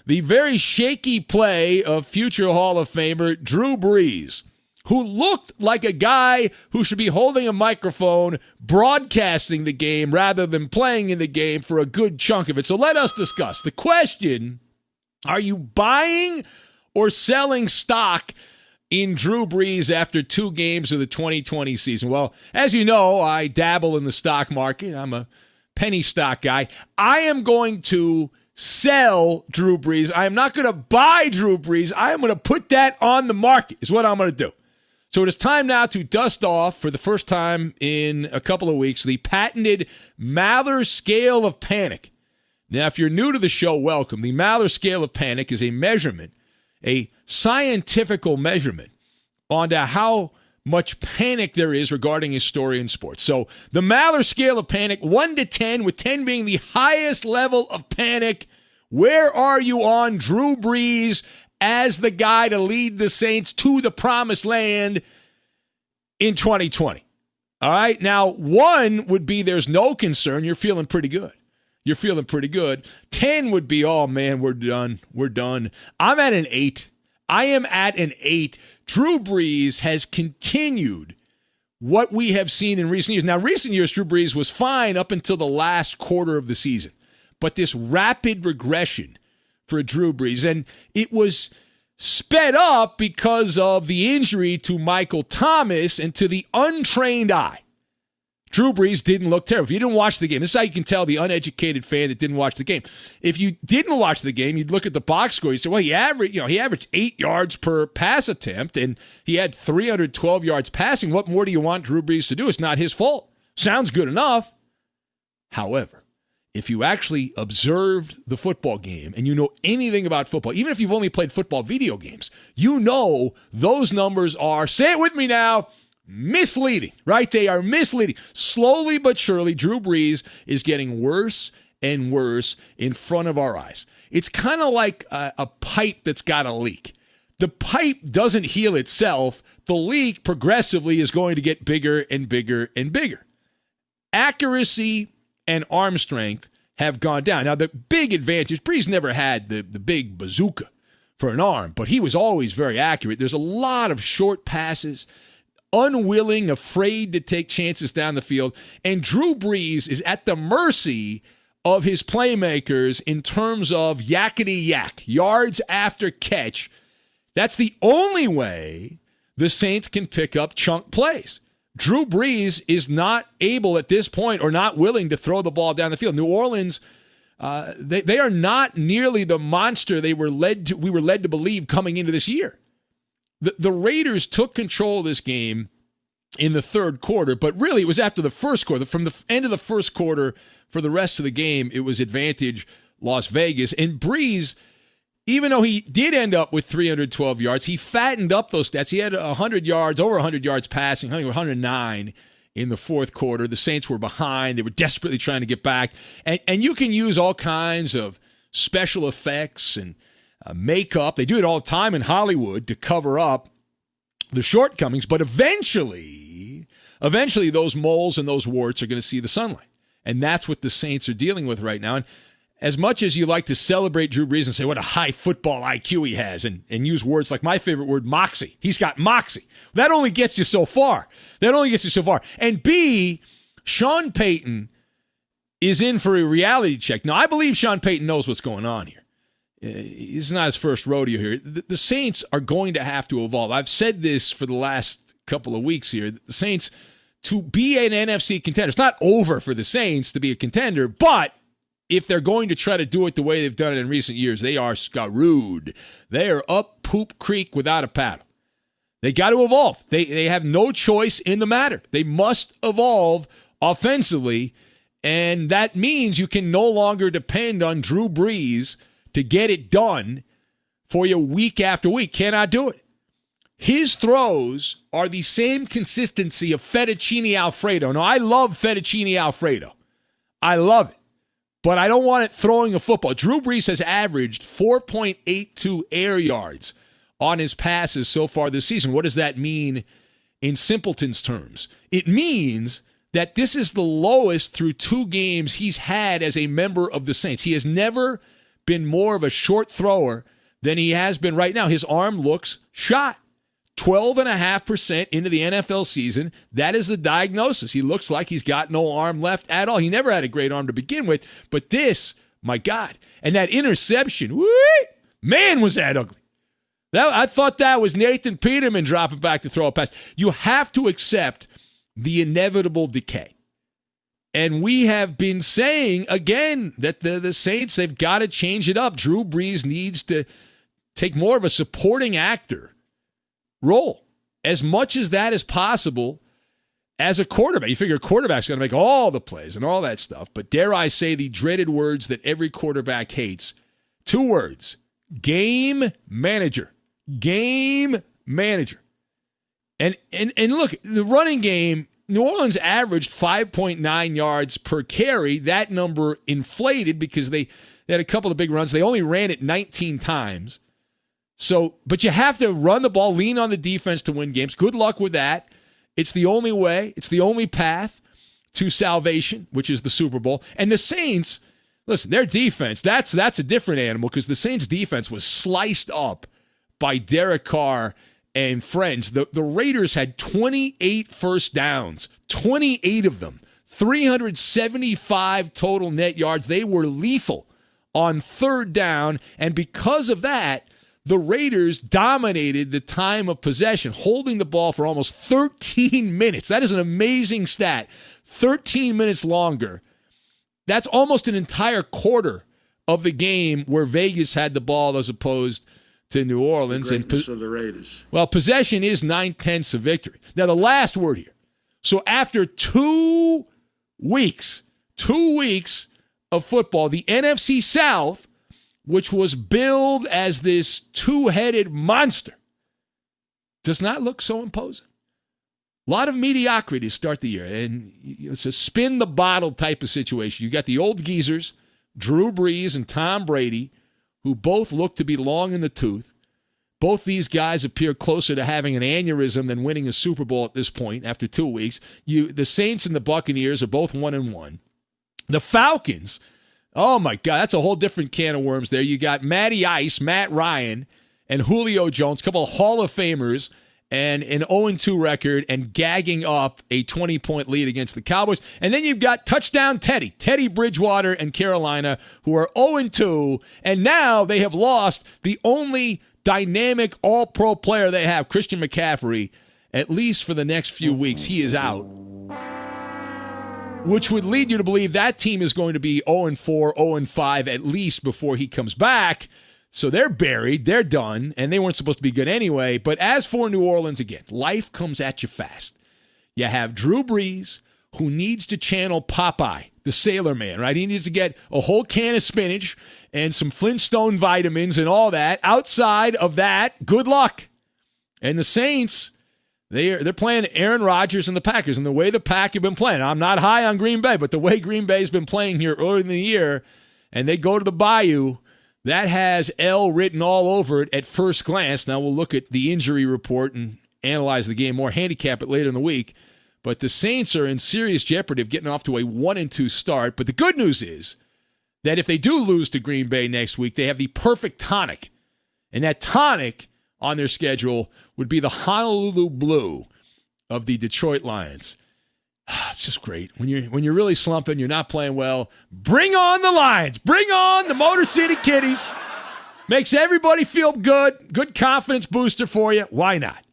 The very shaky play of future Hall of Famer Drew Brees, who looked like a guy who should be holding a microphone, broadcasting the game rather than playing in the game for a good chunk of it. So let us discuss. The question, are you buying or selling stock in Drew Brees after 2 games of the 2020 season? Well, as you know, I dabble in the stock market. I'm a penny stock guy. I am going to sell Drew Brees. I am not going to buy Drew Brees. I am going to put that on the market is what I'm going to do. So it is time now to dust off, for the first time in a couple of weeks, the patented Maller scale of panic. Now, if you're new to the show, welcome. The Maller scale of panic is a measurement, a scientifical measurement onto how much panic there is regarding a story in sports. So the Maller scale of panic, 1 to 10, with 10 being the highest level of panic. Where are you on Drew Brees as the guy to lead the Saints to the promised land in 2020? All right. Now, 1 would be there's no concern. You're feeling pretty good. 10 would be, oh, man, we're done. I'm at an 8. I am at an 8. Drew Brees has continued what we have seen in recent years. Now, recent years, Drew Brees was fine up until the last quarter of the season. But this rapid regression for Drew Brees, and it was sped up because of the injury to Michael Thomas, and to the untrained eye, Drew Brees didn't look terrible. If you didn't watch the game, this is how you can tell the uneducated fan that didn't watch the game. If you didn't watch the game, you'd look at the box score. You say, well, he averaged 8 yards per pass attempt, and he had 312 yards passing. What more do you want Drew Brees to do? It's not his fault. Sounds good enough. However, if you actually observed the football game and you know anything about football, even if you've only played football video games, you know those numbers are, say it with me now, misleading, right? They are misleading. Slowly but surely, Drew Brees is getting worse and worse in front of our eyes. It's kind of like a pipe that's got a leak. The pipe doesn't heal itself. The leak progressively is going to get bigger and bigger and bigger. Accuracy and arm strength have gone down. Now, the big advantage, Brees never had the big bazooka for an arm, but he was always very accurate. There's a lot of short passes, unwilling, afraid to take chances down the field. And Drew Brees is at the mercy of his playmakers in terms of yakety yak, yards after catch. That's the only way the Saints can pick up chunk plays. Drew Brees is not able at this point, or not willing, to throw the ball down the field. New Orleans, they are not nearly the monster we were led to believe coming into this year. The Raiders took control of this game in the third quarter, but really it was after the first quarter. From the end of the first quarter for the rest of the game, it was advantage Las Vegas. And Brees, even though he did end up with 312 yards, he fattened up those stats. He had 100 yards, over 100 yards passing, I think 109 in the fourth quarter. The Saints were behind. They were desperately trying to get back. And you can use all kinds of special effects and makeup. They do it all the time in Hollywood to cover up the shortcomings. But eventually those moles and those warts are going to see the sunlight. And that's what the Saints are dealing with right now. And as much as you like to celebrate Drew Brees and say what a high football IQ he has, and use words like my favorite word, moxie. He's got moxie. That only gets you so far. And B, Sean Payton is in for a reality check. Now, I believe Sean Payton knows what's going on here. It's not his first rodeo here. The Saints are going to have to evolve. I've said this for the last couple of weeks here. The Saints, to be an NFC contender, it's not over for the Saints to be a contender, but if they're going to try to do it the way they've done it in recent years, they are screwed. They are up poop creek without a paddle. They got to evolve. They have no choice in the matter. They must evolve offensively, and that means you can no longer depend on Drew Brees to get it done for you week after week. Cannot do it. His throws are the same consistency of fettuccine Alfredo. Now, I love fettuccine Alfredo. I love it. But I don't want it throwing a football. Drew Brees has averaged 4.82 air yards on his passes so far this season. What does that mean in simpletons terms? It means that this is the lowest through 2 games he's had as a member of the Saints. He has never been more of a short thrower than he has been right now. His arm looks shot. 12.5% into the NFL season. That is the diagnosis. He looks like he's got no arm left at all. He never had a great arm to begin with, but this, my God. And that interception, whoo, man, was that ugly. I thought that was Nathan Peterman dropping back to throw a pass. You have to accept the inevitable decay. And we have been saying, again, that the Saints, they've got to change it up. Drew Brees needs to take more of a supporting actor role, as much as that is possible as a quarterback. You figure a quarterback's going to make all the plays and all that stuff, but dare I say the dreaded words that every quarterback hates. 2 words: game manager. Game manager. And look, the running game, New Orleans averaged 5.9 yards per carry. That number inflated because they had a couple of big runs. They only ran it 19 times. So, but you have to run the ball, lean on the defense to win games. Good luck with that. It's the only way. It's the only path to salvation, which is the Super Bowl. And the Saints, listen, their defense, that's a different animal, because the Saints' defense was sliced up by Derek Carr and friends. The Raiders had 28 first downs, 28 of them, 375 total net yards. They were lethal on third down, and because of that, the Raiders dominated the time of possession, holding the ball for almost 13 minutes. That is an amazing stat. 13 minutes longer. That's almost an entire quarter of the game where Vegas had the ball as opposed to New Orleans. The greatness of the Raiders. Well, possession is 9/10 of victory. Now, the last word here. So after 2 weeks of football, the NFC South, which was billed as this two-headed monster, does not look so imposing. A lot of mediocrity to start the year, and it's a spin-the-bottle type of situation. You got the old geezers, Drew Brees and Tom Brady, who both look to be long in the tooth. Both these guys appear closer to having an aneurysm than winning a Super Bowl at this point after 2 weeks. The Saints and the Buccaneers are both 1-1. The Falcons, oh, my God, that's a whole different can of worms there. You got Matty Ice, Matt Ryan, and Julio Jones, a couple of Hall of Famers, and an 0-2 record, and gagging up a 20-point lead against the Cowboys. And then you've got touchdown Teddy Bridgewater and Carolina, who are 0-2, and now they have lost the only dynamic all-pro player they have, Christian McCaffrey. At least for the next few weeks, he is out, which would lead you to believe that team is going to be 0-4, 0-5 at least before he comes back. So they're buried, they're done, and they weren't supposed to be good anyway. But as for New Orleans, again, life comes at you fast. You have Drew Brees, who needs to channel Popeye, the sailor man, right? He needs to get a whole can of spinach and some Flintstone vitamins and all that. Outside of that, good luck. And the Saints, they're playing Aaron Rodgers and the Packers, and the way the Pack have been playing. I'm not high on Green Bay, but the way Green Bay's been playing here earlier in the year, and they go to the Bayou, that has L written all over it at first glance. Now we'll look at the injury report and analyze the game more, handicap it later in the week. But the Saints are in serious jeopardy of getting off to a 1-2 start. But the good news is that if they do lose to Green Bay next week, they have the perfect tonic. And that tonic on their schedule would be the Honolulu Blue of the Detroit Lions. It's just great. When you're really slumping, you're not playing well, bring on the Lions. Bring on the Motor City Kitties. Makes everybody feel good. Good confidence booster for you. Why not?